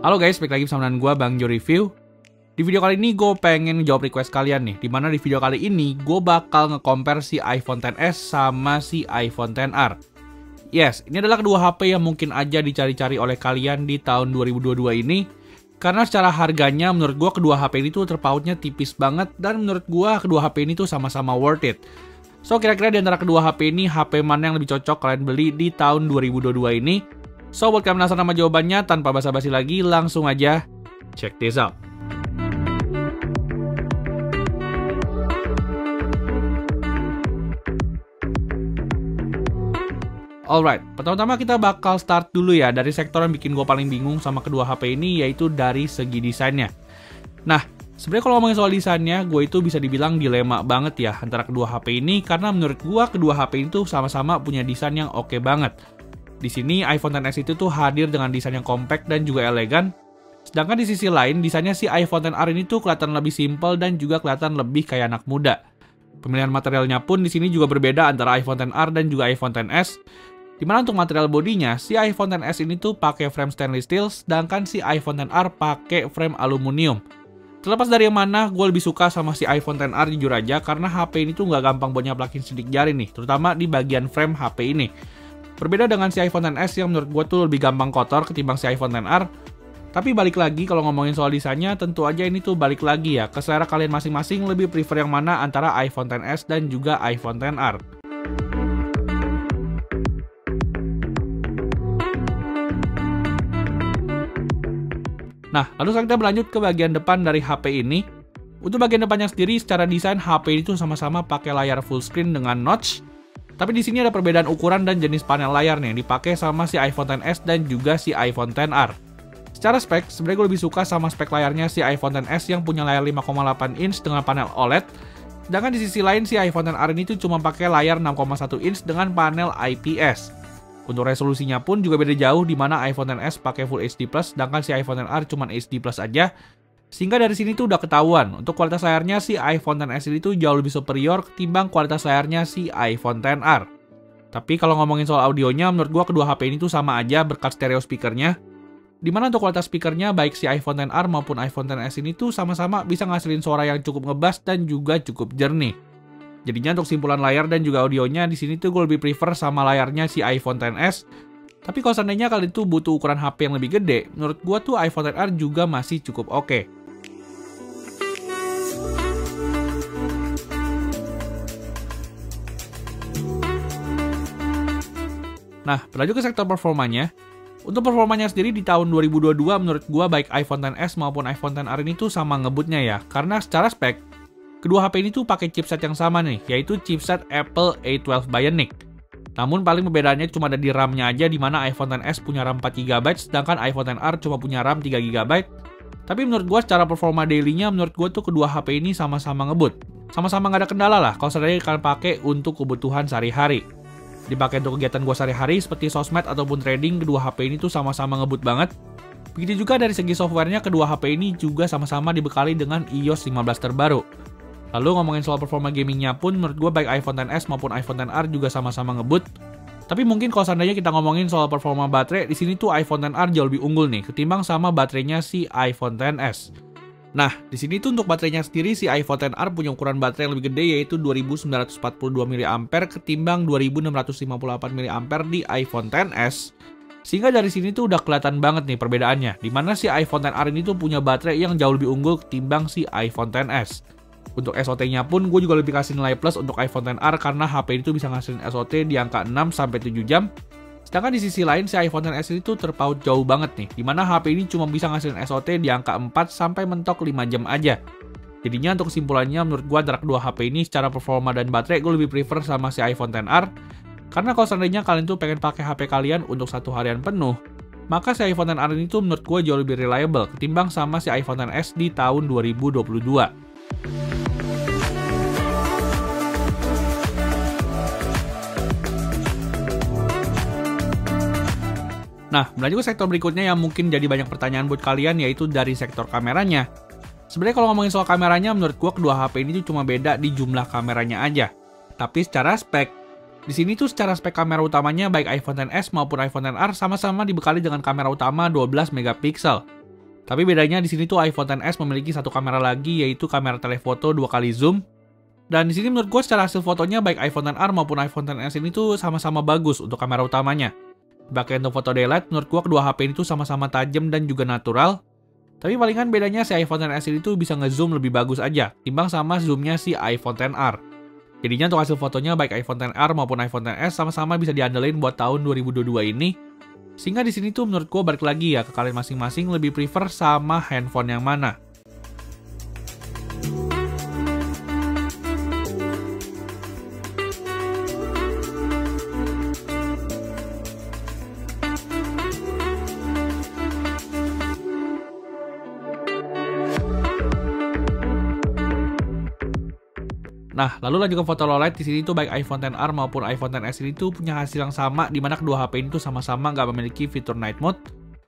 Halo guys, balik lagi bersama dengan gue Bang Jo Review. Di video kali ini gue pengen jawab request kalian nih. Dimana di video kali ini gue bakal nge-compare si iPhone XS sama si iPhone XR. Yes, ini adalah kedua HP yang mungkin aja dicari-cari oleh kalian di tahun 2022 ini. Karena secara harganya menurut gue kedua HP ini tuh terpautnya tipis banget. Dan menurut gue kedua HP ini tuh sama-sama worth it. So kira-kira di antara kedua HP ini, HP mana yang lebih cocok kalian beli di tahun 2022 ini? So buat kalian penasaran sama jawabannya, tanpa basa-basi lagi, langsung aja check this out. Alright, pertama-tama kita bakal start dulu ya dari sektor yang bikin gue paling bingung sama kedua HP ini, yaitu dari segi desainnya. Nah, sebenarnya kalau ngomongin soal desainnya, gue itu bisa dibilang dilema banget ya antara kedua HP ini, karena menurut gue kedua HP itu sama-sama punya desain yang oke banget. Di sini iPhone XS itu tuh hadir dengan desain yang compact dan juga elegan. Sedangkan di sisi lain, desainnya si iPhone XR ini tuh kelihatan lebih simple dan juga kelihatan lebih kayak anak muda. Pemilihan materialnya pun di sini juga berbeda antara iPhone XR dan juga iPhone XS. Dimana untuk material bodinya, si iPhone XS ini tuh pakai frame stainless steel, sedangkan si iPhone XR pakai frame aluminium. Terlepas dari yang mana, gue lebih suka sama si iPhone XR jujur aja, karena HP ini tuh nggak gampang buat nyaplakin sidik jari nih, terutama di bagian frame HP ini. Berbeda dengan si iPhone XS yang menurut gue tuh lebih gampang kotor ketimbang si iPhone XR. Tapi balik lagi, kalau ngomongin soal desainnya, tentu aja ini tuh balik lagi ya, ke selera kalian masing-masing lebih prefer yang mana antara iPhone XS dan juga iPhone XR. Nah, lalu sekarang kita berlanjut ke bagian depan dari HP ini. Untuk bagian depannya sendiri, secara desain HP itu sama-sama pakai layar full screen dengan notch. Tapi di sini ada perbedaan ukuran dan jenis panel layar nih yang dipakai sama si iPhone XS dan juga si iPhone XR. Secara spek, sebenarnya gue lebih suka sama spek layarnya si iPhone XS yang punya layar 5,8 inch dengan panel OLED. Sedangkan di sisi lain si iPhone XR ini tuh cuma pakai layar 6,1 inch dengan panel IPS. Untuk resolusinya pun juga beda jauh, di mana iPhone XS pakai Full HD+, sedangkan si iPhone XR cuma HD+ aja. Sehingga dari sini tuh udah ketahuan, untuk kualitas layarnya si iPhone XS ini tuh jauh lebih superior ketimbang kualitas layarnya si iPhone XR. Tapi kalau ngomongin soal audionya, menurut gua kedua HP ini tuh sama aja berkat stereo speakernya. Dimana untuk kualitas speakernya, baik si iPhone XR maupun iPhone XS ini tuh sama-sama bisa ngasilin suara yang cukup ngebass dan juga cukup jernih. Jadinya untuk simpulan layar dan juga audionya di sini tuh gue lebih prefer sama layarnya si iPhone XS. Tapi kalau seandainya kalian tuh butuh ukuran HP yang lebih gede, menurut gue tuh iPhone XR juga masih cukup oke. Nah, berlanjut ke sektor performanya. Untuk performanya sendiri di tahun 2022 menurut gue baik iPhone XS maupun iPhone XR ini tuh sama ngebutnya ya. Karena secara spek, kedua HP ini tuh pakai chipset yang sama nih, yaitu chipset Apple A12 Bionic. Namun paling perbedaannya cuma ada di RAM-nya aja, di mana iPhone XS punya RAM 4GB, sedangkan iPhone XR cuma punya RAM 3GB. Tapi menurut gua secara performa daily-nya, menurut gua tuh kedua HP ini sama-sama ngebut. Sama-sama nggak ada kendala lah kalau seandainya kalian pakai untuk kebutuhan sehari-hari. Dipakai untuk kegiatan gua sehari-hari seperti sosmed ataupun trading, kedua HP ini tuh sama-sama ngebut banget. Begitu juga dari segi softwarenya, kedua HP ini juga sama-sama dibekali dengan iOS 15 terbaru. Lalu ngomongin soal performa gamingnya pun, menurut gue baik iPhone XS maupun iPhone XR juga sama-sama ngebut. Tapi mungkin kalau seandainya kita ngomongin soal performa baterai, di sini tuh iPhone XR jauh lebih unggul nih, ketimbang sama baterainya si iPhone XS. Nah, di sini tuh untuk baterainya sendiri si iPhone XR punya ukuran baterai yang lebih gede, yaitu 2942 mAh ketimbang 2658 mAh di iPhone XS. Sehingga dari sini tuh udah kelihatan banget nih perbedaannya, dimana si iPhone XR ini tuh punya baterai yang jauh lebih unggul ketimbang si iPhone XS. Untuk SOT-nya pun gue juga lebih kasih nilai plus untuk iPhone XR karena HP itu bisa ngasilin SOT di angka 6-7 jam. Sedangkan di sisi lain si iPhone XS itu terpaut jauh banget nih, dimana HP ini cuma bisa ngasilin SOT di angka 4 sampai mentok 5 jam aja. Jadinya untuk kesimpulannya menurut gue antara kedua HP ini secara performa dan baterai gue lebih prefer sama si iPhone XR. Karena kalau seandainya kalian tuh pengen pakai HP kalian untuk satu harian penuh, maka si iPhone XR ini tuh menurut gue jauh lebih reliable ketimbang sama si iPhone XS di tahun 2022. Nah, berlanjut ke sektor berikutnya yang mungkin jadi banyak pertanyaan buat kalian, yaitu dari sektor kameranya. Sebenarnya kalau ngomongin soal kameranya, menurut gua kedua HP ini tuh cuma beda di jumlah kameranya aja. Tapi secara spek, di sini tuh secara spek kamera utamanya baik iPhone XS maupun iPhone XR sama-sama dibekali dengan kamera utama 12 megapiksel. Tapi bedanya di sini tuh iPhone XS memiliki satu kamera lagi, yaitu kamera telefoto 2 kali zoom. Dan di sini menurut gue secara hasil fotonya baik iPhone XR maupun iPhone XS ini tuh sama-sama bagus untuk kamera utamanya. Dipakai untuk foto daylight, menurut gue kedua HP ini tuh sama-sama tajam dan juga natural. Tapi palingan bedanya si iPhone XS ini tuh bisa ngezoom lebih bagus aja, timbang sama zoomnya si iPhone XR. Jadinya untuk hasil fotonya baik iPhone XR maupun iPhone XS sama-sama bisa diandelin buat tahun 2022 ini. Sehingga di sini tuh menurut gue balik lagi ya ke kalian masing-masing lebih prefer sama handphone yang mana. Nah, lalu lanjut ke foto low light. Di sini tuh baik iPhone XR maupun iPhone XS ini tuh punya hasil yang sama, di mana kedua HP ini tuh sama-sama nggak memiliki fitur night mode.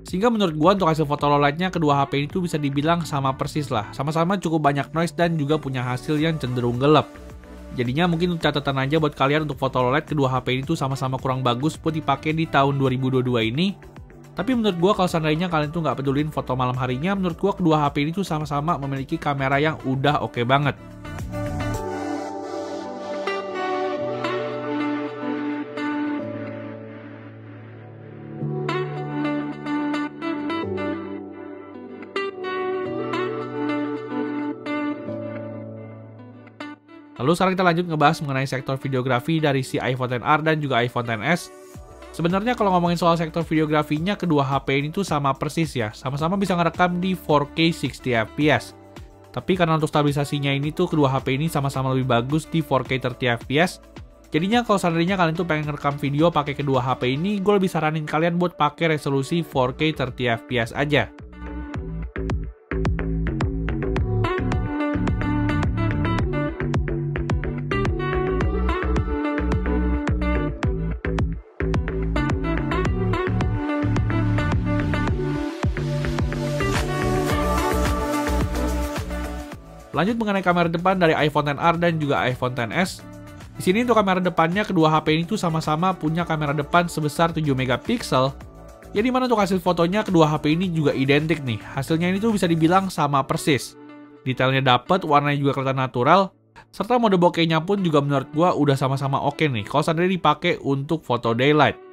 Sehingga menurut gua untuk hasil foto low lightnya kedua HP ini tuh bisa dibilang sama persis lah. Sama-sama cukup banyak noise dan juga punya hasil yang cenderung gelap. Jadinya mungkin catatan aja buat kalian untuk foto low light kedua HP ini tuh sama-sama kurang bagus buat dipakai di tahun 2022 ini. Tapi menurut gua kalau seandainya kalian tuh nggak pedulin foto malam harinya, menurut gua kedua HP ini tuh sama-sama memiliki kamera yang udah oke banget. Lalu sekarang kita lanjut ngebahas mengenai sektor videografi dari si iPhone XR dan juga iPhone XS. Sebenarnya kalau ngomongin soal sektor videografinya, kedua HP ini tuh sama persis ya, sama-sama bisa ngerekam di 4K 60fps. Tapi karena untuk stabilisasinya ini tuh kedua HP ini sama-sama lebih bagus di 4K 30fps. Jadinya kalau seandainya kalian tuh pengen ngerekam video pakai kedua HP ini, gue lebih saranin kalian buat pakai resolusi 4K 30fps aja. Lanjut mengenai kamera depan dari iPhone XR dan juga iPhone XS. Di sini untuk kamera depannya kedua HP ini tuh sama-sama punya kamera depan sebesar 7 megapiksel. Ya dimana untuk hasil fotonya kedua HP ini juga identik nih. Hasilnya ini tuh bisa dibilang sama persis. Detailnya dapet, warnanya juga kelihatan natural. Serta mode bokehnya pun juga menurut gua udah sama-sama oke nih kalau seandainya dipakai untuk foto daylight.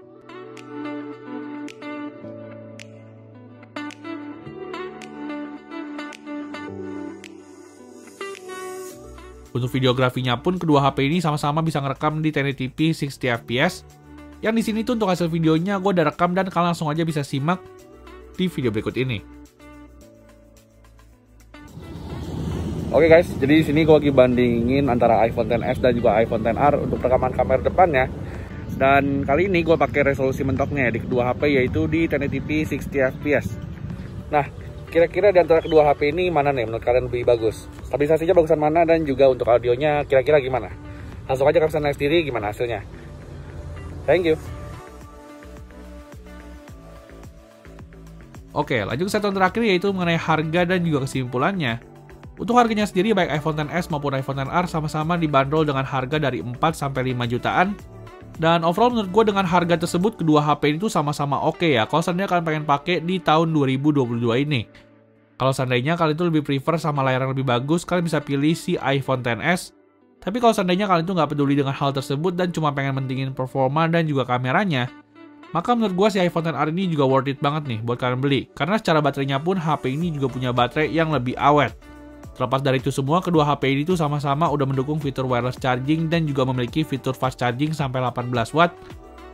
Untuk videografinya pun kedua HP ini sama-sama bisa ngerekam di 1080p 60fps. Yang di sini tuh untuk hasil videonya gue udah rekam dan kalian langsung aja bisa simak di video berikut ini. Oke guys, jadi di sini gue lagi bandingin antara iPhone XS dan juga iPhone XR untuk rekaman kamera depannya. Dan kali ini gue pakai resolusi mentoknya di kedua HP yaitu di 1080p 60fps. Nah, kira-kira di antara kedua HP ini mana nih menurut kalian lebih bagus? Stabilisasinya bagusan mana dan juga untuk audionya kira-kira gimana? Langsung aja kalian lihat sendiri gimana hasilnya. Thank you. Oke, lanjut ke segmen terakhir yaitu mengenai harga dan juga kesimpulannya. Untuk harganya sendiri baik iPhone XS maupun iPhone XR sama-sama dibanderol dengan harga dari 4-5 jutaan. Dan overall menurut gue dengan harga tersebut kedua HP ini tuh sama-sama oke ya kalau seandainya kalian pengen pakai di tahun 2022 ini. Kalau seandainya kalian tuh lebih prefer sama layar yang lebih bagus, kalian bisa pilih si iPhone XS. Tapi kalau seandainya kalian tuh nggak peduli dengan hal tersebut dan cuma pengen mentingin performa dan juga kameranya, maka menurut gue si iPhone XR ini juga worth it banget nih buat kalian beli. Karena secara baterainya pun HP ini juga punya baterai yang lebih awet. Terlepas dari itu semua, kedua HP ini tuh sama-sama udah mendukung fitur wireless charging dan juga memiliki fitur fast charging sampai 18 watt.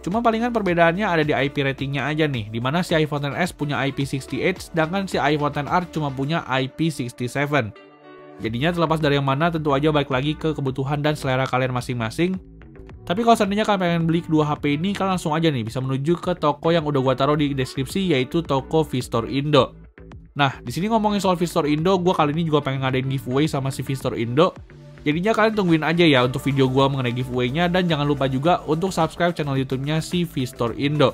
Cuma palingan perbedaannya ada di IP ratingnya aja nih, dimana si iPhone XS punya IP68, sedangkan si iPhone XR cuma punya IP67. Jadinya terlepas dari yang mana, tentu aja balik lagi ke kebutuhan dan selera kalian masing-masing. Tapi kalau seandainya kalian pengen beli kedua HP ini, kalian langsung aja nih bisa menuju ke toko yang udah gua taruh di deskripsi, yaitu toko VStore Indo. Nah, di sini ngomongin soal VStore Indo, gue kali ini juga pengen ngadain giveaway sama si VStore Indo. Jadinya kalian tungguin aja ya untuk video gue mengenai giveaway-nya, dan jangan lupa juga untuk subscribe channel YouTube-nya si VStore Indo.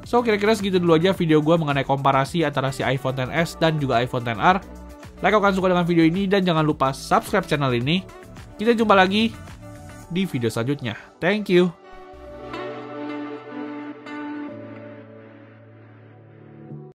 So, kira-kira segitu dulu aja video gue mengenai komparasi antara si iPhone XS dan juga iPhone XR. Like kalau kalian suka dengan video ini, dan jangan lupa subscribe channel ini. Kita jumpa lagi di video selanjutnya. Thank you.